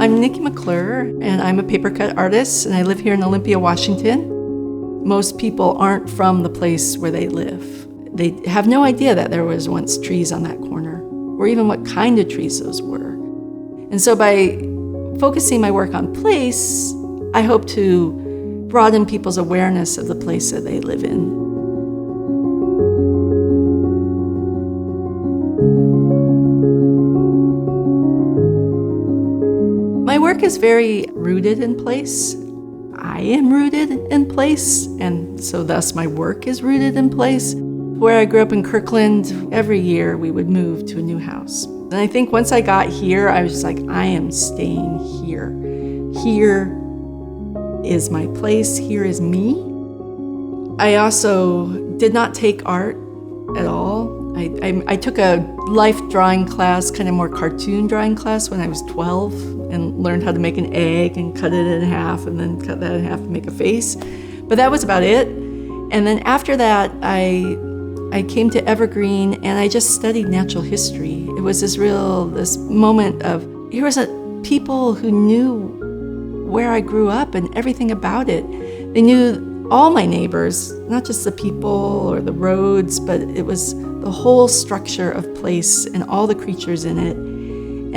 I'm Nikki McClure, and I'm a paper cut artist, and I live here in Olympia, Washington. Most people aren't from the place where they live. They have no idea that there was once trees on that corner, or even what kind of trees those were. And so by focusing my work on place, I hope to broaden people's awareness of the place that they live in. My work is very rooted in place. I am rooted in place, and so thus my work is rooted in place. Where I grew up in Kirkland, every year we would move to a new house. And I think once I got here, I was just like, I am staying here. Here is my place, here is me. I also did not take art at all. I took a life drawing class, kind of more cartoon drawing class when I was 12, and learned how to make an egg and cut it in half and then cut that in half and make a face. But that was about it. And then after that, I came to Evergreen and I just studied natural history. It was this moment of, here was people who knew where I grew up and everything about it. They knew all my neighbors, not just the people or the roads, but it was the whole structure of place and all the creatures in it. And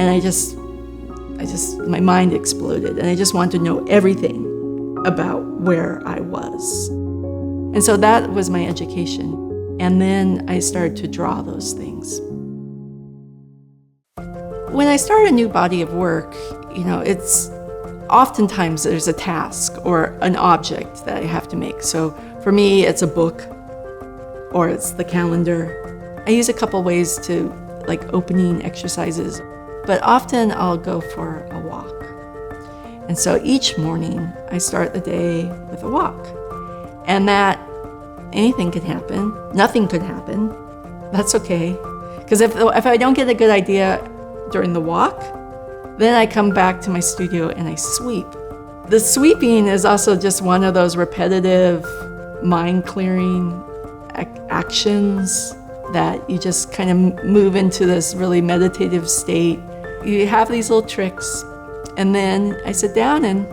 my mind exploded, and I just wanted to know everything about where I was. And so that was my education. And then I started to draw those things. When I start a new body of work, it's oftentimes there's a task or an object that I have to make. So for me, it's a book or it's the calendar. I use a couple ways to, like opening exercises, but often I'll go for a walk. And so each morning I start the day with a walk. And that anything could happen, nothing could happen. That's okay. Because if I don't get a good idea during the walk, then I come back to my studio and I sweep. The sweeping is also just one of those repetitive, mind-clearing actions that you just kind of move into this really meditative state. You have these little tricks, and then I sit down and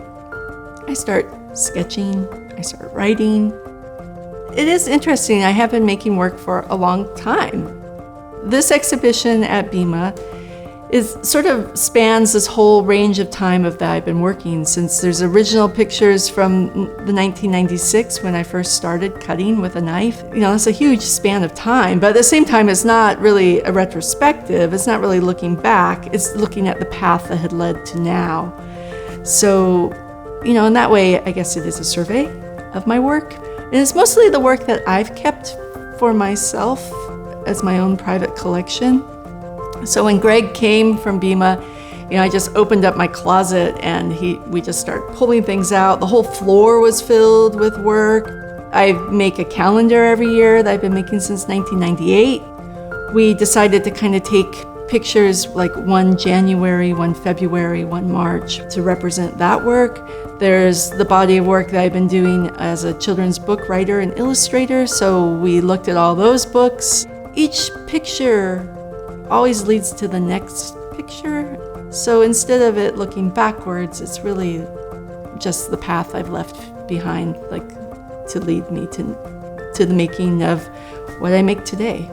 I start sketching, I start writing. It is interesting, I have been making work for a long time. This exhibition at BIMA sort of spans this whole range of time that I've been working, since there's original pictures from the 1996 when I first started cutting with a knife. It's a huge span of time, but at the same time, it's not really a retrospective. It's not really looking back. It's looking at the path that had led to now. So, in that way, I guess it is a survey of my work. And it's mostly the work that I've kept for myself as my own private collection. So when Greg came from BIMA, I just opened up my closet and we just started pulling things out. The whole floor was filled with work. I make a calendar every year that I've been making since 1998. We decided to kind of take pictures like one January, one February, one March to represent that work. There's the body of work that I've been doing as a children's book writer and illustrator, so we looked at all those books. Each picture always leads to the next picture. So instead of it looking backwards, it's really just the path I've left behind, like to lead me to the making of what I make today.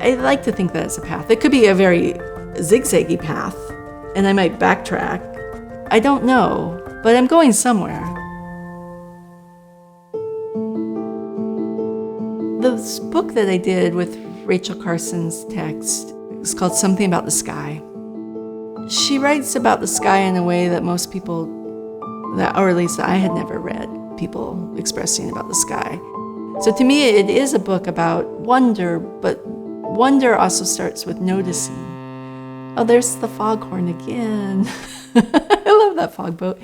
I like to think that it's a path. It could be a very zigzaggy path, and I might backtrack. I don't know, but I'm going somewhere. This book that I did with Rachel Carson's text, it's called Something About the Sky. She writes about the sky in a way that most people, or at least I had never read, people expressing about the sky. So to me, it is a book about wonder, but wonder also starts with noticing. Oh, there's the foghorn again. I love that fog boat.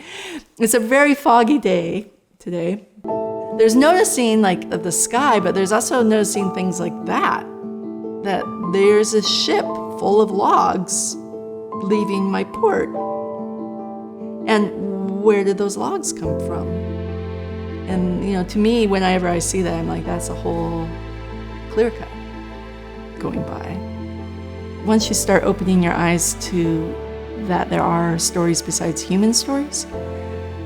It's a very foggy day today. There's noticing like the sky, but there's also noticing things like that there's a ship full of logs leaving my port. And where did those logs come from? And, to me, whenever I see that, I'm like, that's a whole clear cut going by. Once you start opening your eyes to that there are stories besides human stories,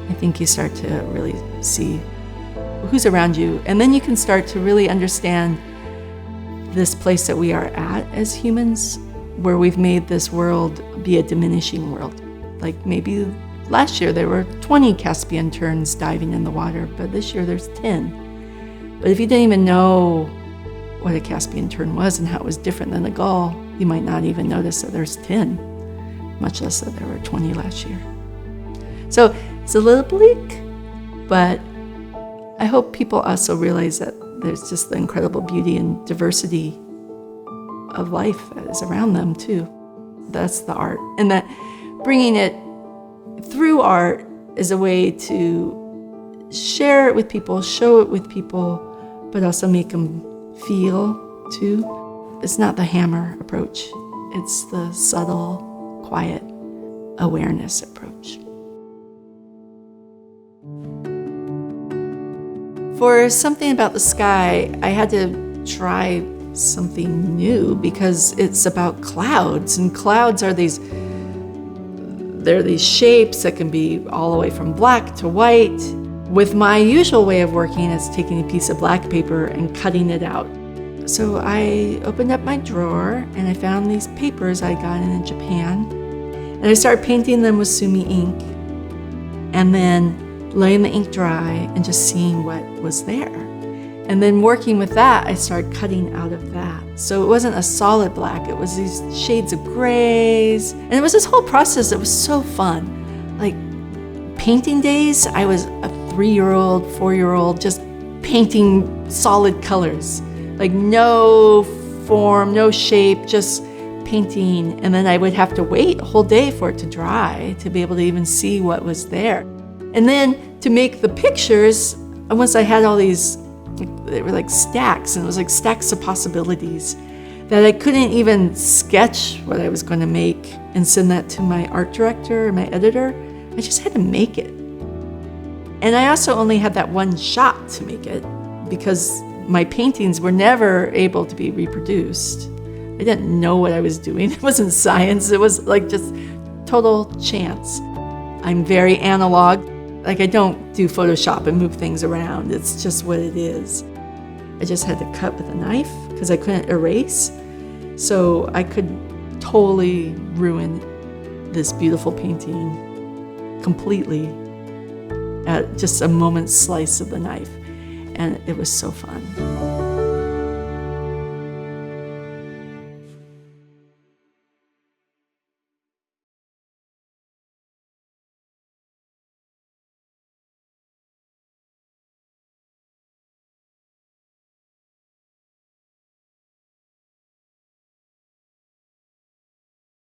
I think you start to really see who's around you. And then you can start to really understand this place that we are at as humans, where we've made this world be a diminishing world. Like maybe last year there were 20 Caspian terns diving in the water, but this year there's 10. But if you didn't even know what a Caspian tern was and how it was different than a gull, you might not even notice that there's 10, much less that there were 20 last year. So it's a little bleak, but I hope people also realize that there's just the incredible beauty and diversity of life that is around them too. That's the art. And that bringing it through art is a way to share it with people, show it with people, but also make them feel too. It's not the hammer approach. It's the subtle, quiet awareness approach. For something about the sky, I had to try something new because it's about clouds, and clouds are these shapes that can be all the way from black to white. With my usual way of working, it's taking a piece of black paper and cutting it out. So I opened up my drawer and I found these papers I got in Japan, and I started painting them with sumi ink, and then letting the ink dry and just seeing what was there. And then working with that, I started cutting out of that. So it wasn't a solid black, it was these shades of grays. And it was this whole process that was so fun. Like painting days, I was a 3-year-old, 4-year-old, just painting solid colors. Like no form, no shape, just painting. And then I would have to wait a whole day for it to dry to be able to even see what was there. And then to make the pictures, once I had all these, they were like stacks, and it was like stacks of possibilities that I couldn't even sketch what I was going to make and send that to my art director or my editor. I just had to make it. And I also only had that one shot to make it because my paintings were never able to be reproduced. I didn't know what I was doing. It wasn't science. It was like just total chance. I'm very analog. Like I don't do Photoshop and move things around. It's just what it is. I just had to cut with a knife because I couldn't erase. So I could totally ruin this beautiful painting completely at just a moment's slice of the knife. And it was so fun.